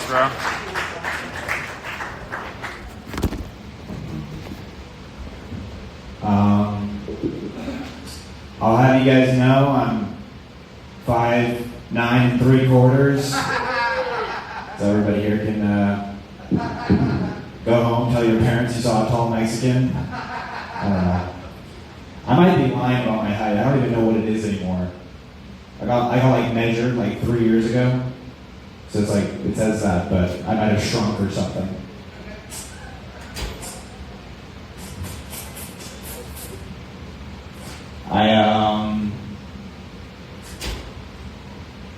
Thanks, bro. I'll have you guys know I'm 5'9" 3/4. So everybody here can go home, tell your parents you saw a tall Mexican. I don't know. I might be lying about my height. I don't even know what it is anymore. I got like measured like 3 years ago. So it's like, it says that, but I might have shrunk or something.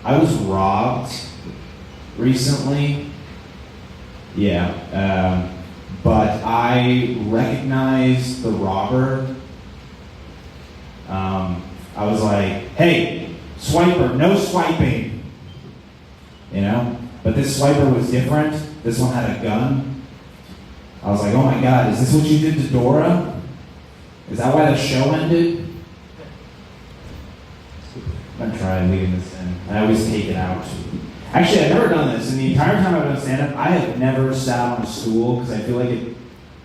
I was robbed recently. Yeah, but I recognized the robber. I was like, hey, swiper, no swiping. You know? But this swiper was different. This one had a gun. I was like, oh my God, is this what you did to Dora? Is that why the show ended? I'm gonna try leaving this in. I always take it out. Actually, I've never done this. In the entire time I've done stand-up, I have never sat on a stool because I feel like it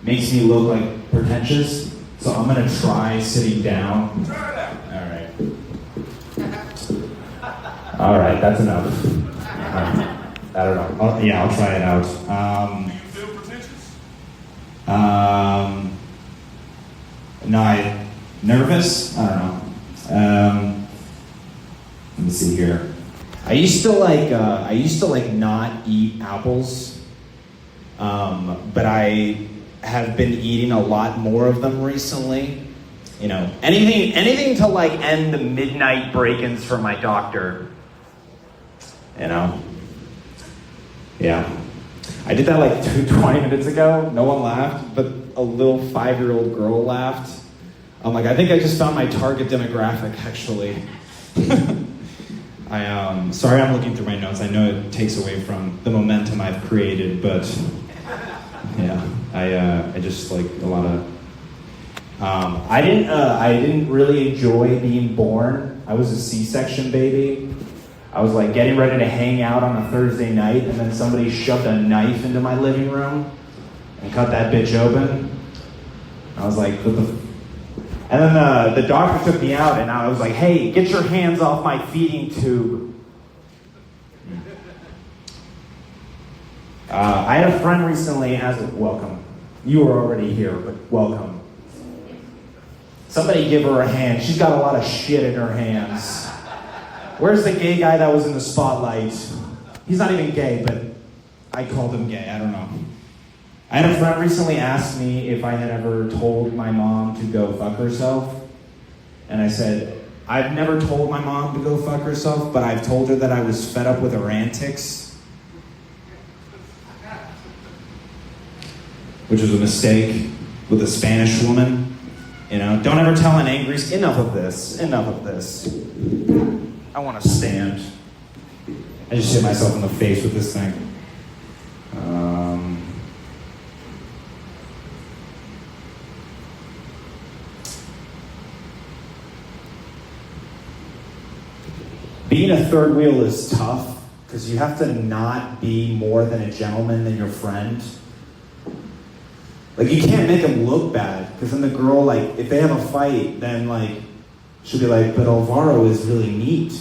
makes me look like pretentious. So I'm gonna try sitting down. All right, that's enough. I don't know. I'll try it out. Do you feel pretentious? No, nervous? I don't know. Let me see here. I used to like not eat apples, but I have been eating a lot more of them recently. You know, anything to like end the midnight break-ins from my doctor. You know? Yeah. I did that like 20 minutes ago. No one laughed, but a little 5-year-old girl laughed. I'm like, I think I just found my target demographic, actually. Sorry I'm looking through my notes. I know it takes away from the momentum I've created, but yeah, I just like a lot of... I didn't really enjoy being born. I was a C-section baby. I was like getting ready to hang out on a Thursday night, and then somebody shoved a knife into my living room and cut that bitch open. I was like, what the... And then the doctor took me out, and I was like, hey, get your hands off my feeding tube. I had a friend recently welcome. You were already here, but welcome. Somebody give her a hand. She's got a lot of shit in her hands. Where's the gay guy that was in the spotlight? He's not even gay, but I called him gay. I don't know. I had a friend recently ask me if I had ever told my mom to go fuck herself. And I said, I've never told my mom to go fuck herself, but I've told her that I was fed up with her antics. Which was a mistake with a Spanish woman. You know, don't ever tell an angry... Enough of this. I want to stand. I just hit myself in the face with this thing. Being a third wheel is tough because you have to not be more than a gentleman than your friend. Like, you can't make them look bad because then the girl, like, if they have a fight, then, like, she'll be like, but Alvaro is really neat,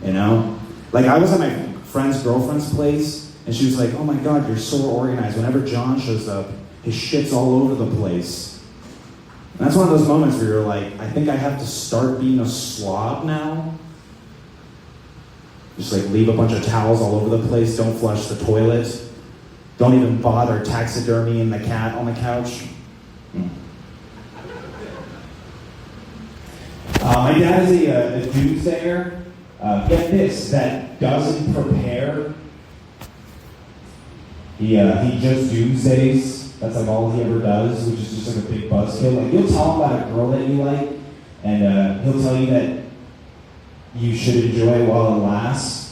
you know? Like, I was at my friend's girlfriend's place, and she was like, oh my God, you're so organized. Whenever John shows up, his shit's all over the place. And that's one of those moments where you're like, I think I have to start being a slob now. Just, like, leave a bunch of towels all over the place, don't flush the toilet. Don't even bother taxidermying the cat on the couch. My dad is a doomsayer. Get this, that doesn't prepare. He just doomsays. That's like all he ever does, which is just like a big buzzkill. Like, you'll tell him about a girl that you like, and he'll tell you that you should enjoy it while it lasts.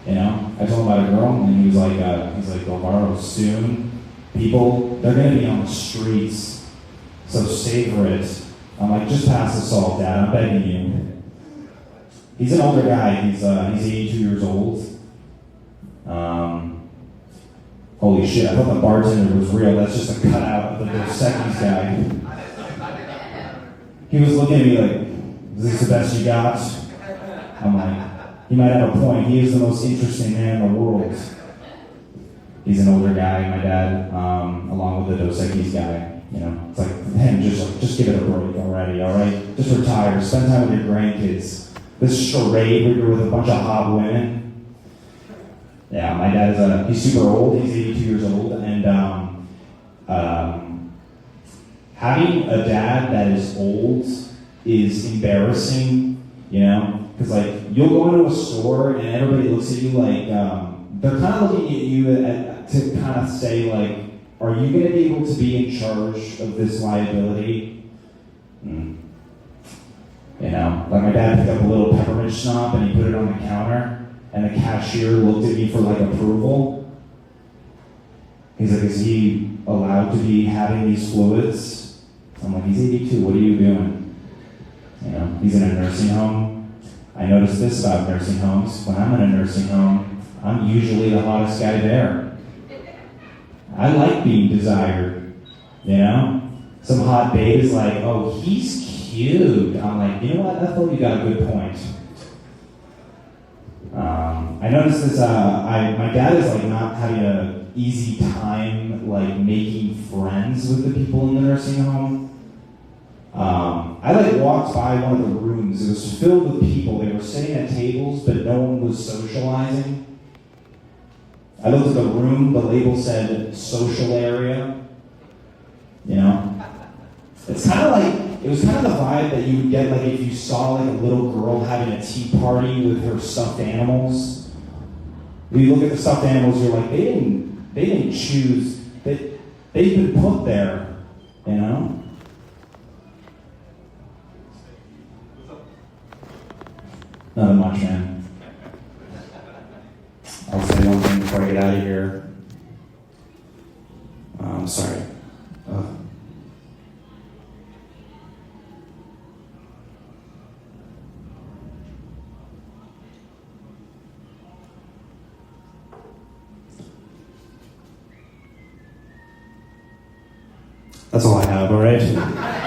You know, I told him about a girl, and he was like, Alvaro, soon, people, they're going to be on the streets, so savor it. I'm like, just pass the salt, Dad, I'm begging you. He's an older guy, he's 82 years old. Holy shit, I thought the bartender was real. That's just a cutout of the Dos Equis guy. He was looking at me like, is this the best you got? I'm like, he might have a point. He is the most interesting man in the world. He's an older guy, my dad, along with the Dos Equis guy. You know, it's like, man, just give it a break already, all right? Just retire. Spend time with your grandkids. This charade where you're with a bunch of hot women. Yeah, my dad he's super old. He's 82 years old, and having a dad that is old is embarrassing. You know, because like you'll go into a store and everybody looks at you like they're kind of looking at you to kind of say like, are you going to be able to be in charge of this liability? You know, like my dad picked up a little peppermint schnapps and he put it on the counter, and the cashier looked at me for like approval. He's like, is he allowed to be having these fluids? I'm like, he's 82, what are you doing? You know, he's in a nursing home. I noticed this about nursing homes. When I'm in a nursing home, I'm usually the hottest guy there. I like being desired, you know? Some hot babe is like, oh, he's cute. I'm like, you know what, Ethel, you got a good point. I noticed this, my dad is like not having an easy time like making friends with the people in the nursing home. I like walked by one of the rooms. It was filled with people. They were sitting at tables, but no one was socializing. I looked at the room, the label said social area. You know? It's kind of like, it was kind of the vibe that you would get like if you saw like a little girl having a tea party with her stuffed animals. When you look at the stuffed animals, you're like, they didn't choose, they've been put there, you know? Nothing much, man. I'll say one thing before I get out of here. Sorry. That's all I have, all right?